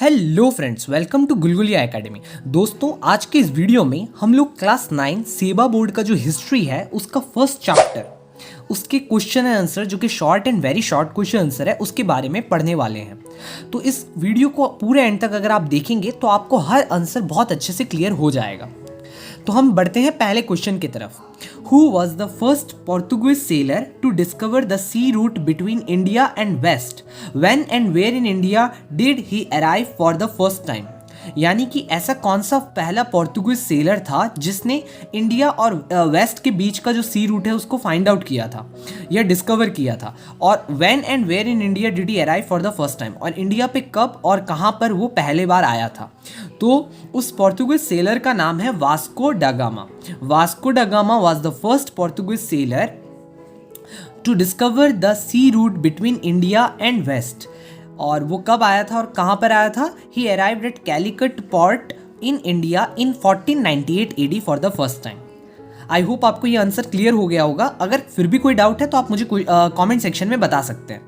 Hello friends, welcome to Gulgulia academy. दोस्तों, आज के इस वीडियो में हम लोग क्लास 9 सेबा बोर्ड का जो हिस्ट्री है उसका फर्स्ट चैप्टर, उसके क्वेश्चन एंड आंसर जो कि short and very short question answer है उसके बारे में पढ़ने वाले हैं। तो इस वीडियो को पूरे एंड तक अगर आप देखेंगे तो आपको हर आंसर बहुत अच्छे से क्लियर हो जाएगा। तो हम बढ़ते हैं पहले क्वेश्चन की तरफ। Who was the first Portuguese sailor to discover the sea route between India and West? When and where in India did he arrive for the first time? यानी कि ऐसा कौन सा पहला पोर्तुगीज सेलर था जिसने इंडिया और वेस्ट के बीच का जो सी रूट है उसको फाइंड आउट किया था या डिस्कवर किया था, और when and where in India did he arrive for the first time, और इंडिया पे कब और कहाँ पर वो पहले बार आया था। तो उस पोर्तुगीज सेलर का नाम है Vasco da Gama. Vasco da Gama was the first Portuguese sailor to discover the sea route between India and west. और वो कब आया था और कहाँ पर आया था? ही arrived at Calicut port in India in 1498 AD for the first time. I hope आपको ये आंसर क्लियर हो गया होगा। अगर फिर भी कोई डाउट है तो आप मुझे कमेंट सेक्शन में बता सकते हैं।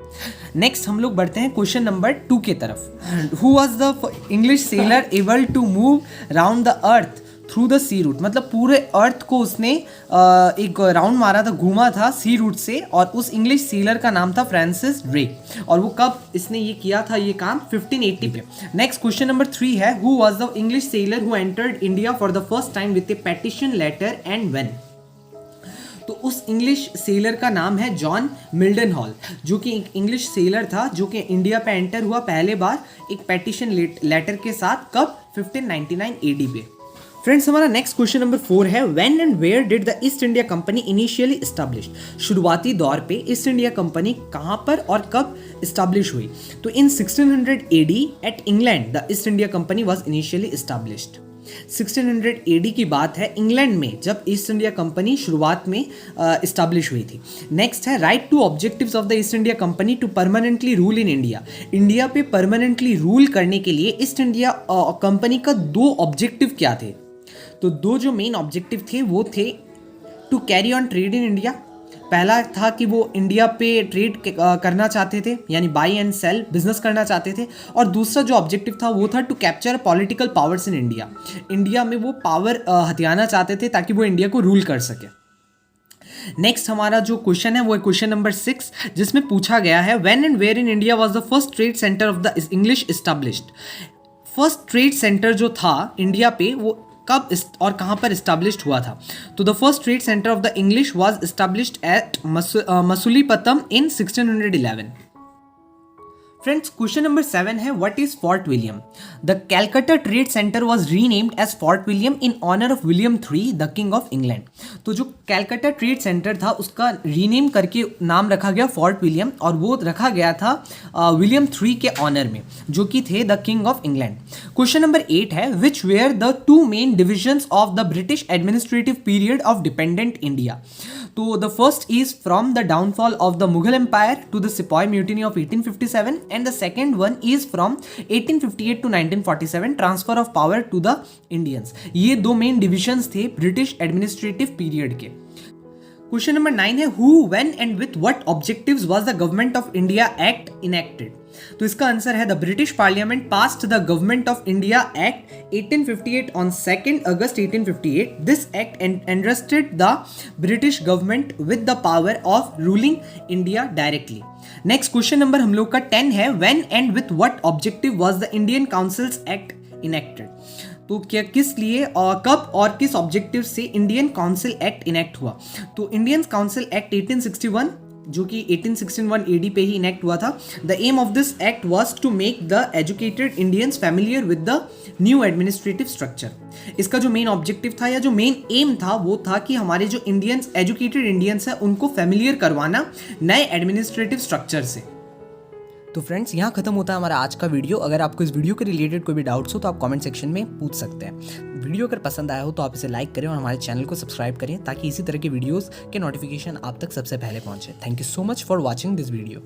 नेक्स्ट हम लोग बढ़ते हैं क्वेश्चन नंबर 2 की तरफ। Who was the English sailor able to move round the earth through the sea route? मतलब पूरे अर्थ को उसने एक राउंड मारा था, घूमा था सी रूट से, और उस इंग्लिश सेलर का नाम था फ्रांसिस ड्रेक। और वो कब इसने ये किया था ये काम? 1580 पे। नेक्स्ट क्वेश्चन नंबर 3 है, who was the English sailor who entered India for the first time with a petition letter and when? तो उस इंग्लिश सेलर का नाम है जॉन मिल्डन हॉल, जो कि एक इंग्लिश सेलर था जो कि इंडिया पे एंटर हुआ पहले बार एक पेटिशन लेटर के साथ। कब? 1599 AD पे। फ्रेंड्स, हमारा नेक्स्ट क्वेश्चन नंबर 4 है, when and where did the East India company initially establish? शुरुआती दौर पे ईस्ट इंडिया कंपनी कहाँ पर और कब एस्टैब्लिश हुई? तो in 1600 AD at England the East India company was initially established. 1600 AD की बात है, इंग्लैंड में जब ईस्ट इंडिया कंपनी शुरुआत में इस्टेब्लिश हुई थी। नेक्स्ट है, write two objectives of the East India company to permanently rule in India. India पे परमानेंटली रूल करने के लिए ईस्ट इंडिया कंपनी का 2 ऑब्जेक्टिव क्या थे? तो 2 जो मेन ऑब्जेक्टिव थे वो थे, to carry on trade in India. पहला था कि वो इंडिया पे ट्रेड करना चाहते थे, यानी बाई एंड सेल बिजनेस करना चाहते थे। और दूसरा जो ऑब्जेक्टिव था वो था to capture political powers in India. India में वो पावर हथियाना चाहते थे ताकि वो इंडिया को रूल कर सके। नेक्स्ट हमारा जो क्वेश्चन है वो है क्वेश्चन नंबर 6, जिसमें पूछा गया है, when and where in India was the first trade centre of the English established? First trade centre जो था इंडिया पे वो कब और कहाँ पर इस्टेब्लिश्ड हुआ था? तो the first trade centre of the English was established at Masulipatnam in 1611। Friends, question number 7 है, what is Fort William? The Calcutta trade centre was renamed as Fort William in honour of William III the king of England. तो जो Calcutta trade centre था उसका rename करके नाम रखा गया fort William, और वो रखा गया था विलियम III के ऑनर में, जो कि थे the king of England. Question number 8 है, which were the 2 main divisions of the British administrative period of dependent India? तो the first is from the downfall of the Mughal empire to the sepoy mutiny of 1857, and the second one is from 1858 to 1947 transfer of power to the Indians. ये 2 main divisions थे British administrative period के। Question number 9 है, who when and with what objectives was the Government of India Act enacted? तो इसका answer है, the British parliament passed the Government of India Act 1858 on 2nd August 1858. This act entrusted the British government with the power of ruling India directly. Next question number हम लोग का 10 है, when and with what objective was the Indian councils act enacted? तो क्या किस लिए और कब और किस ऑब्जेक्टिव से इंडियन काउंसिल एक्ट इनेक्ट हुआ? तो इंडियन काउंसिल एक्ट 1861, जो कि 1861 AD पे ही इनेक्ट हुआ था। The aim of this act was to make the educated Indians familiar with the new administrative structure. इसका जो मेन ऑब्जेक्टिव था या जो मेन एम था वो था कि हमारे जो इंडियंस एजुकेटेड इंडियंस हैं उनको फैमिलियर करवाना नए एडमिनिस्ट्रेटिव स्ट्रक्चर से। तो फ्रेंड्स, यहाँ खत्म होता है हमारा आज का वीडियो। अगर आपको इस वीडियो के रिलेटेड कोई भी डाउट्स हो तो आप कमेंट सेक्शन में पूछ सकते हैं। वीडियो अगर पसंद आया हो तो आप इसे लाइक करें और हमारे चैनल को सब्सक्राइब करें ताकि इसी तरह के वीडियोस के नोटिफिकेशन आप तक सबसे पहले पहुंचे। Thank you so much for watching this video.